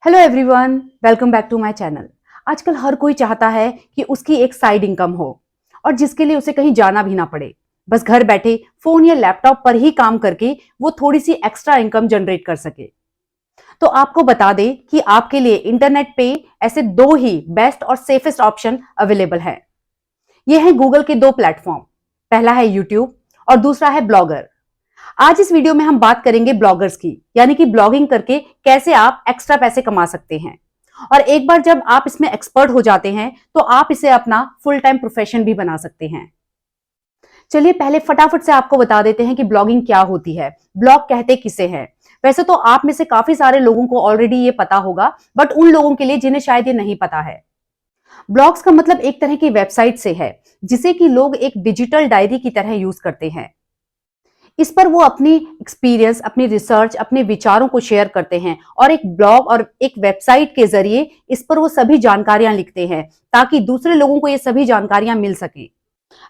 Hello everyone, welcome back to my channel. आजकल हर कोई चाहता है कि उसकी एक साइड इनकम हो और जिसके लिए उसे कहीं जाना भी ना पड़े। बस घर बैठे फोन या लैपटॉप पर ही काम करके वो थोड़ी सी एक्स्ट्रा इनकम जनरेट कर सके। तो आपको बता दें कि आपके लिए इंटरनेट पे ऐसे दो ही बेस्ट और सेफेस्ट ऑप्शन अवेलेबल है। ये है गूगल के दो प्लेटफॉर्म। पहला है यूट्यूब और दूसरा है ब्लॉगर। आज इस वीडियो में हम बात करेंगे ब्लॉगर्स की, यानी कि ब्लॉगिंग करके कैसे आप एक्स्ट्रा पैसे कमा सकते हैं। और एक बार जब आप इसमें एक्सपर्ट हो जाते हैं तो आप इसे अपना फुल टाइम प्रोफेशन भी बना सकते हैं। चलिए पहले फटाफट से आपको बता देते हैं कि ब्लॉगिंग क्या होती है, ब्लॉग कहते किसे हैं। वैसे तो आप में से काफी सारे लोगों को ऑलरेडी ये पता होगा, बट उन लोगों के लिए जिन्हें शायद ये नहीं पता है, ब्लॉग्स का मतलब एक तरह की वेबसाइट से है जिसे कि लोग एक डिजिटल डायरी की तरह यूज करते हैं। इस पर वो अपनी एक्सपीरियंस, अपनी रिसर्च, अपने विचारों को शेयर करते हैं और एक ब्लॉग और एक वेबसाइट के जरिए इस पर वो सभी जानकारियां लिखते हैं ताकि दूसरे लोगों को ये सभी जानकारियां मिल सके।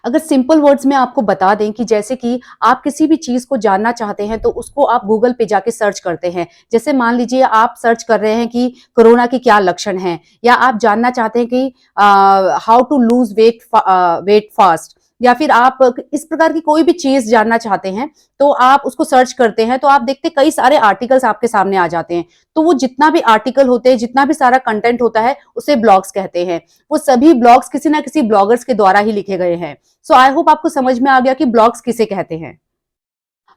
अगर सिंपल वर्ड्स में आपको बता दें कि जैसे कि आप किसी भी चीज को जानना चाहते हैं तो उसको आप गूगल पे जाके सर्च करते हैं। जैसे मान लीजिए आप सर्च कर रहे हैं कि कोरोना के क्या लक्षण हैं, या आप जानना चाहते हैं कि how to lose weight fast, या फिर आप इस प्रकार की कोई भी चीज जानना चाहते हैं तो आप उसको सर्च करते हैं तो आप देखते कई सारे आर्टिकल्स आपके सामने आ जाते हैं। तो वो जितना भी आर्टिकल होते हैं, जितना भी सारा कंटेंट होता है, उसे ब्लॉग्स कहते हैं। वो सभी ब्लॉग्स किसी ना किसी ब्लॉगर्स के द्वारा ही लिखे गए हैं। सो आई होप आपको समझ में आ गया कि ब्लॉग्स किसे कहते हैं।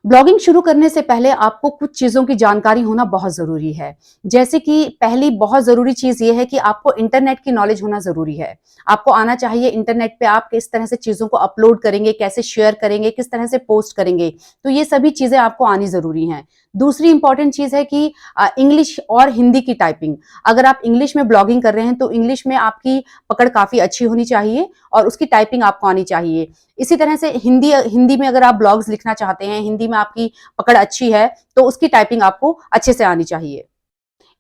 ब्लॉगिंग शुरू करने से पहले आपको कुछ चीजों की जानकारी होना बहुत जरूरी है। जैसे कि पहली बहुत जरूरी चीज ये है कि आपको इंटरनेट की नॉलेज होना जरूरी है। आपको आना चाहिए इंटरनेट पे आप किस तरह से चीजों को अपलोड करेंगे, कैसे शेयर करेंगे, किस तरह से पोस्ट करेंगे। तो ये सभी चीजें आपको आनी जरूरी हैं। दूसरी इंपॉर्टेंट चीज है कि इंग्लिश और हिंदी की टाइपिंग। अगर आप इंग्लिश में ब्लॉगिंग कर रहे हैं तो इंग्लिश में आपकी पकड़ काफी अच्छी होनी चाहिए और उसकी टाइपिंग आपको आनी चाहिए। इसी तरह से हिंदी हिंदी में अगर आप ब्लॉग्स लिखना चाहते हैं, हिंदी में आपकी पकड़ अच्छी है, तो उसकी टाइपिंग आपको अच्छे से आनी चाहिए।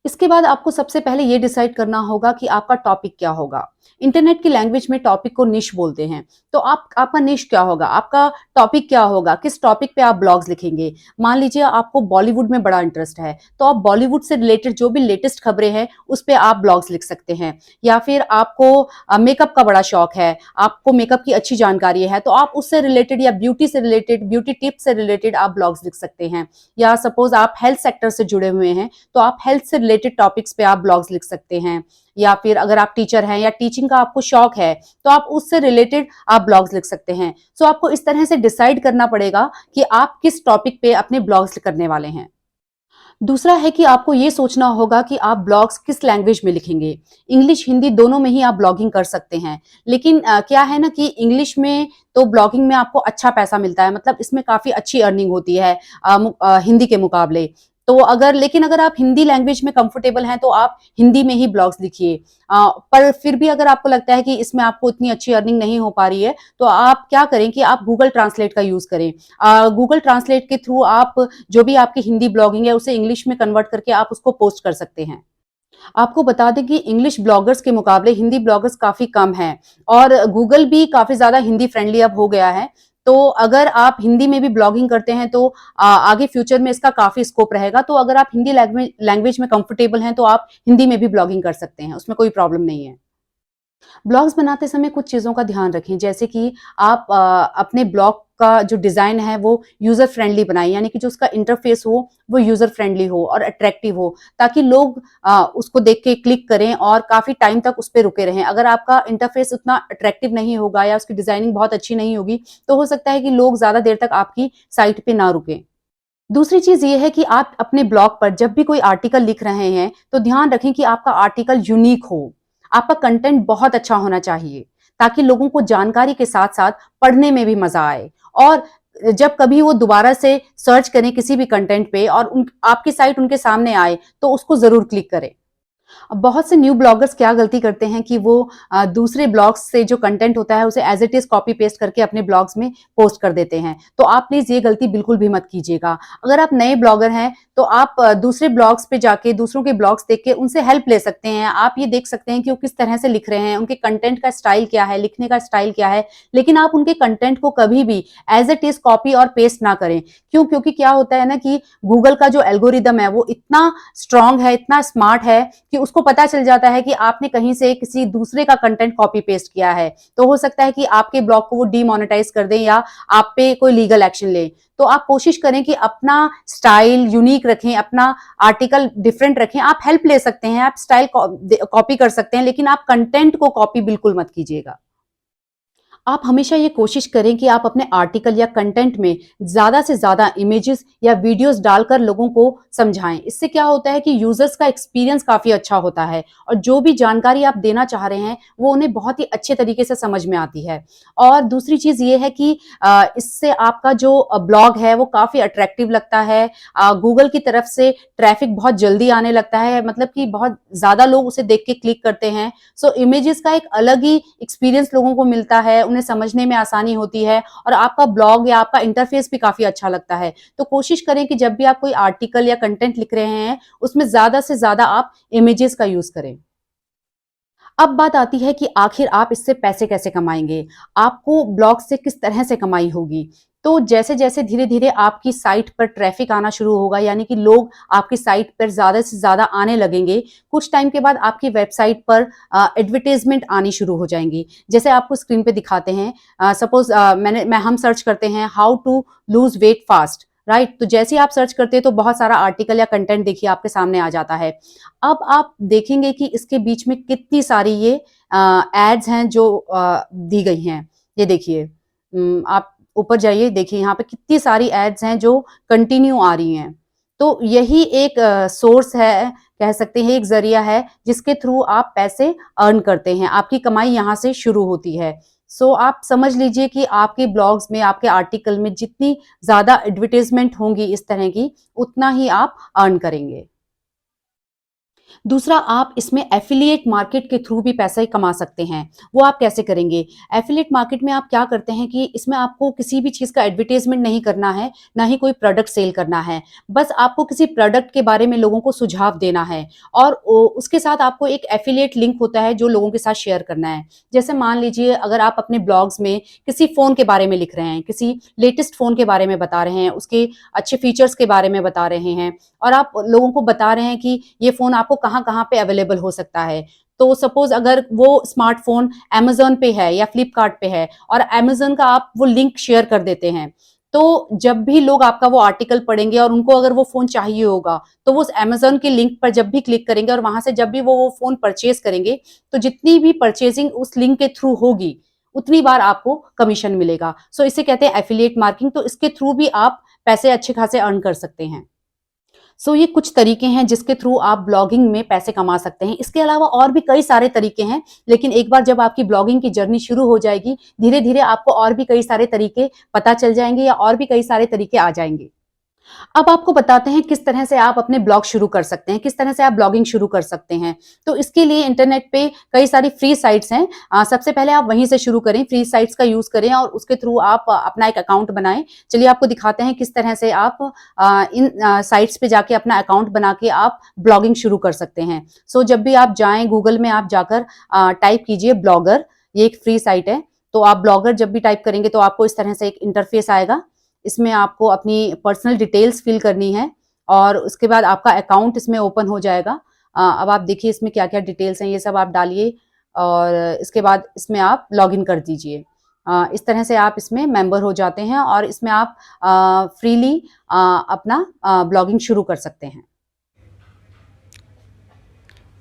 इसके बाद आपको सबसे पहले ये डिसाइड करना होगा कि आपका टॉपिक क्या होगा। इंटरनेट की लैंग्वेज में टॉपिक को निश बोलते हैं। तो आपका निश क्या होगा, आपका टॉपिक क्या होगा, किस टॉपिक पे आप ब्लॉग्स लिखेंगे। मान लीजिए आपको बॉलीवुड में बड़ा इंटरेस्ट है तो आप बॉलीवुड से रिलेटेड जो भी लेटेस्ट खबरें हैं उस पे आप ब्लॉग्स लिख सकते हैं। या फिर आपको मेकअप का बड़ा शौक है, आपको मेकअप की अच्छी जानकारी है, तो आप उससे रिलेटेड या ब्यूटी से रिलेटेड, ब्यूटी टिप्स से रिलेटेड आप ब्लॉग्स लिख सकते हैं। या सपोज आप हेल्थ सेक्टर से जुड़े हुए हैं तो आप हेल्थ से रिलेटेड टॉपिक्स पे आप ब्लॉग्स लिख सकते हैं। या फिर अगर आप टीचर हैं या टीचिंग का आपको शौक है तो आप उससे रिलेटेड आप ब्लॉग्स लिख सकते हैं। सो आपको इस तरह से डिसाइड करना पड़ेगा कि आप किस टॉपिक पे अपने ब्लॉग्स करने वाले हैं। दूसरा है कि आपको ये सोचना होगा कि आप ब्लॉग्स किस लैंग्वेज में लिखेंगे। इंग्लिश, हिंदी दोनों में ही आप ब्लॉगिंग कर सकते हैं। लेकिन क्या है ना कि इंग्लिश में तो ब्लॉगिंग में आपको अच्छा पैसा मिलता है, मतलब इसमें काफी अच्छी अर्निंग होती है हिंदी के मुकाबले। तो अगर आप हिंदी लैंग्वेज में कंफर्टेबल हैं तो आप हिंदी में ही ब्लॉग्स लिखिए। पर फिर भी अगर आपको लगता है कि इसमें आपको इतनी अच्छी अर्निंग नहीं हो पा रही है तो आप क्या करें कि आप गूगल ट्रांसलेट का यूज करें। गूगल ट्रांसलेट के थ्रू आप जो भी आपकी हिंदी ब्लॉगिंग है उसे इंग्लिश में कन्वर्ट करके आप उसको पोस्ट कर सकते हैं। आपको बता दें कि इंग्लिश ब्लॉगर्स के मुकाबले हिंदी ब्लॉगर्स काफी कम हैं और गूगल भी काफी ज्यादा हिंदी फ्रेंडली अब हो गया है। तो अगर आप हिंदी में भी ब्लॉगिंग करते हैं तो आगे फ्यूचर में इसका काफी स्कोप रहेगा। तो अगर आप हिंदी लैंग्वेज में कंफर्टेबल हैं तो आप हिंदी में भी ब्लॉगिंग कर सकते हैं, उसमें कोई प्रॉब्लम नहीं है। ब्लॉग्स बनाते समय कुछ चीज़ों का ध्यान रखें, जैसे कि आप अपने ब्लॉग का जो डिज़ाइन है वो यूज़र फ्रेंडली बनाएं, यानी कि जो उसका इंटरफेस हो वो यूज़र फ्रेंडली हो और अट्रैक्टिव हो, ताकि लोग उसको देख के क्लिक करें और काफ़ी टाइम तक उस पे रुके रहें। अगर आपका इंटरफेस उतना अट्रैक्टिव नहीं होगा या उसकी डिज़ाइनिंग बहुत अच्छी नहीं होगी तो हो सकता है कि लोग ज़्यादा देर तक आपकी साइट पे ना रुकें। दूसरी चीज़ ये है कि आप अपने ब्लॉग पर जब भी कोई आर्टिकल लिख रहे हैं तो ध्यान रखें कि आपका आर्टिकल यूनिक हो। आपका कंटेंट बहुत अच्छा होना चाहिए ताकि लोगों को जानकारी के साथ-साथ पढ़ने में भी मज़ा आए। और जब कभी वो दोबारा से सर्च करें किसी भी कंटेंट पे और आपकी साइट उनके सामने आए तो उसको ज़रूर क्लिक करें। अब बहुत से न्यू ब्लॉगर्स क्या गलती करते हैं कि वो दूसरे ब्लॉग्स से जो कंटेंट होता है उसे as it is copy paste करके अपने ब्लॉग्स में पोस्ट कर देते हैं। तो आप प्लीज ये गलती बिल्कुल भी मत कीजिएगा। अगर आप नए ब्लॉगर हैं तो आप दूसरे ब्लॉग्स पे जाके दूसरों के ब्लॉग्स देख के उनसे हेल्प ले सकते हैं। आप ये देख सकते हैं कि वो किस तरह से लिख रहे हैं, उनके कंटेंट का स्टाइल क्या है, लिखने का स्टाइल क्या है। लेकिन आप उनके कंटेंट को कभी भी एज इट इज कॉपी और पेस्ट ना करें। क्यों? क्योंकि क्या होता है ना कि गूगल का जो एल्गोरिदम है वो इतना स्ट्रांग है, इतना स्मार्ट है कि उसको पता चल जाता है कि आपने कहीं से किसी दूसरे का कंटेंट कॉपी पेस्ट किया है। तो हो सकता है कि आपके ब्लॉग को वो डीमोनेटाइज कर दें या आप पे कोई लीगल एक्शन ले। तो आप कोशिश करें कि अपना स्टाइल यूनिक रखें, अपना आर्टिकल डिफरेंट रखें। आप हेल्प ले सकते हैं, आप स्टाइल कॉपी कर सकते हैं, लेकिन आप कंटेंट को कॉपी बिल्कुल मत कीजिएगा। आप हमेशा ये कोशिश करें कि आप अपने आर्टिकल या कंटेंट में ज़्यादा से ज़्यादा इमेजेस या वीडियोस डालकर लोगों को समझाएं। इससे क्या होता है कि यूजर्स का एक्सपीरियंस काफ़ी अच्छा होता है और जो भी जानकारी आप देना चाह रहे हैं वो उन्हें बहुत ही अच्छे तरीके से समझ में आती है। और दूसरी चीज़ ये है कि इससे आपका जो ब्लॉग है वो काफ़ी अट्रैक्टिव लगता है। गूगल की तरफ से ट्रैफिक बहुत जल्दी आने लगता है, मतलब कि बहुत ज़्यादा लोग उसे देख के क्लिक करते हैं। सो इमेजेस का एक अलग ही एक्सपीरियंस लोगों को मिलता है, उन्हें समझने में आसानी होती है और आपका ब्लॉग या आपका इंटरफेस भी काफ़ी अच्छा लगता है। तो कोशिश करें कि जब भी आप कोई आर्टिकल या कंटेंट लिख रहे हैं, उसमें ज़्यादा से ज़्यादा आप इमेजेस का यूज़ करें। अब बात आती है कि आखिर आप इससे पैसे कैसे कमाएँगे? आपको ब्लॉग से किस तरह से कमाई होगी? तो जैसे-जैसे धीरे-धीरे आपकी साइट पर ट्रैफ़िक आना शुरू होगा, यानी कि लोग आपकी साइट पर ज़्यादा से ज़्यादा आने लगेंगे, कुछ टाइम के बाद आपकी वेबसाइट पर एडवर्टाइज़मेंट आनी शुरू हो जाएँगी। जैसे आपको स्क्रीन पे दिखाते हैं, सपोज़ हम सर्च करते हैं how to lose weight fast, right? तो जैसे ही आप सर्च करते हैं तो बहुत सारा आर्टिकल या कंटेंट देखिए आपके सामने आ जाता है। अब आप देखेंगे कि इसके बीच में कितनी सारी ये एड्स हैं जो दी गई हैं। ये देखिए, आप ऊपर जाइए, देखिए यहाँ पे कितनी सारी एड्स हैं जो कंटिन्यू आ रही हैं। तो यही एक सोर्स है, कह सकते हैं एक ज़रिया है जिसके थ्रू आप पैसे अर्न करते हैं। आपकी कमाई यहाँ से शुरू होती है। सो आप समझ लीजिए कि आपके ब्लॉग्स में, आपके आर्टिकल में जितनी ज़्यादा एडवर्टाइज़मेंट होंगी इस तरह की, उतना ही आप अर्न करेंगे। दूसरा, आप इसमें एफ़िलिएट मार्केट के थ्रू भी पैसे कमा सकते हैं। वो आप कैसे करेंगे? एफ़िलिएट मार्केट में आप क्या करते हैं कि इसमें आपको किसी भी चीज़ का एडवर्टाइज़मेंट नहीं करना है, ना ही कोई प्रोडक्ट सेल करना है। बस आपको किसी प्रोडक्ट के बारे में लोगों को सुझाव देना है और उसके साथ आपको एक एफ़िलिएट लिंक होता है जो लोगों के साथ शेयर करना है। जैसे मान लीजिए, अगर आप अपने ब्लॉग्स में किसी फ़ोन के बारे में लिख रहे हैं, किसी लेटेस्ट फ़ोन के बारे में बता रहे हैं, उसके अच्छे फीचर्स के बारे में बता रहे हैं और आप लोगों को बता रहे हैं कि ये फ़ोन आपको कहाँ-कहाँ पे अवेलेबल हो सकता है। तो सपोज़ अगर वो स्मार्टफ़ोन अमेज़न पे है या फ्लिपकार्ट पे है और अमेज़न का आप वो लिंक शेयर कर देते हैं, तो जब भी लोग आपका वो आर्टिकल पढ़ेंगे और उनको अगर वो फ़ोन चाहिए होगा, तो वो उस अमेज़न के लिंक पर जब भी क्लिक करेंगे और वहाँ से जब भी वो फ़ोन परचेज़ करेंगे, तो जितनी भी परचेज़िंग उस लिंक के थ्रू होगी, उतनी बार आपको कमीशन मिलेगा। सो इसे कहते हैं एफ़िलिएट मार्केटिंग। तो इसके थ्रू भी आप पैसे अच्छे खासे अर्न कर सकते हैं। सो ये कुछ तरीके हैं जिसके थ्रू आप ब्लॉगिंग में पैसे कमा सकते हैं। इसके अलावा और भी कई सारे तरीके हैं, लेकिन एक बार जब आपकी ब्लॉगिंग की जर्नी शुरू हो जाएगी, धीरे-धीरे आपको और भी कई सारे तरीके पता चल जाएँगे या और भी कई सारे तरीके आ जाएँगे। अब आपको बताते हैं किस तरह से आप अपने ब्लॉग शुरू कर सकते हैं, किस तरह से आप ब्लॉगिंग शुरू कर सकते हैं। तो इसके लिए इंटरनेट पे कई सारी फ्री साइट्स हैं। सबसे पहले आप वहीं से शुरू करें, फ्री साइट्स का यूज़ करें और उसके थ्रू आप अपना एक अकाउंट बनाएँ। चलिए आपको दिखाते हैं किस तरह से आप इन साइट्स पे जाके अपना अकाउंट बना के आप ब्लॉगिंग शुरू कर सकते हैं। सो जब भी आप जाएँ, गूगल में आप जाकर टाइप कीजिए ब्लॉगर, ये एक फ्री साइट है। तो आप ब्लॉगर जब भी टाइप करेंगे तो आपको इस तरह से एक इंटरफेस आएगा। इसमें आपको अपनी पर्सनल डिटेल्स फिल करनी है और उसके बाद आपका अकाउंट इसमें ओपन हो जाएगा। अब आप देखिए इसमें क्या-क्या डिटेल्स हैं, ये सब आप डालिए और इसके बाद इसमें आप लॉगिन कर दीजिए। इस तरह से आप इसमें मेंबर हो जाते हैं और इसमें आप फ्रीली अपना ब्लॉगिंग शुरू कर सकते हैं।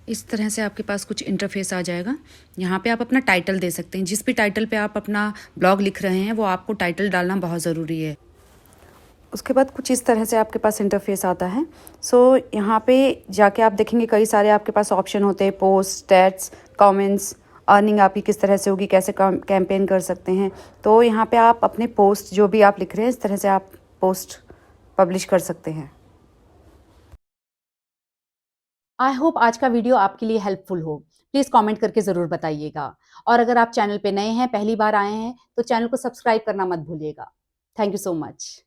इस तरह से आपके पास कुछ इंटरफेस आ जाएगा। यहाँ पे आप अपना टाइटल दे सकते हैं। जिस भी टाइटल पे आप अपना ब्लॉग लिख रहे हैं, वो आपको टाइटल डालना बहुत ज़रूरी है। उसके बाद कुछ इस तरह से आपके पास इंटरफेस आता है। सो यहाँ पे जाके आप देखेंगे कई सारे आपके पास ऑप्शन होते हैं, पोस्ट, स्टैट्स, कमेंट्स, अर्निंग आपकी किस तरह से होगी, कैसे कैंपेन कर सकते हैं। तो यहाँ पे आप अपने पोस्ट जो भी आप लिख रहे हैं, इस तरह से आप पोस्ट पब्लिश कर सकते हैं। आई होप आज का वीडियो आपके लिए हेल्पफुल हो। प्लीज कमेंट करके जरूर बताइएगा। और अगर आप चैनल पे नए हैं, पहली बार आए हैं, तो चैनल को सब्सक्राइब करना मत भूलिएगा। Thank you so much.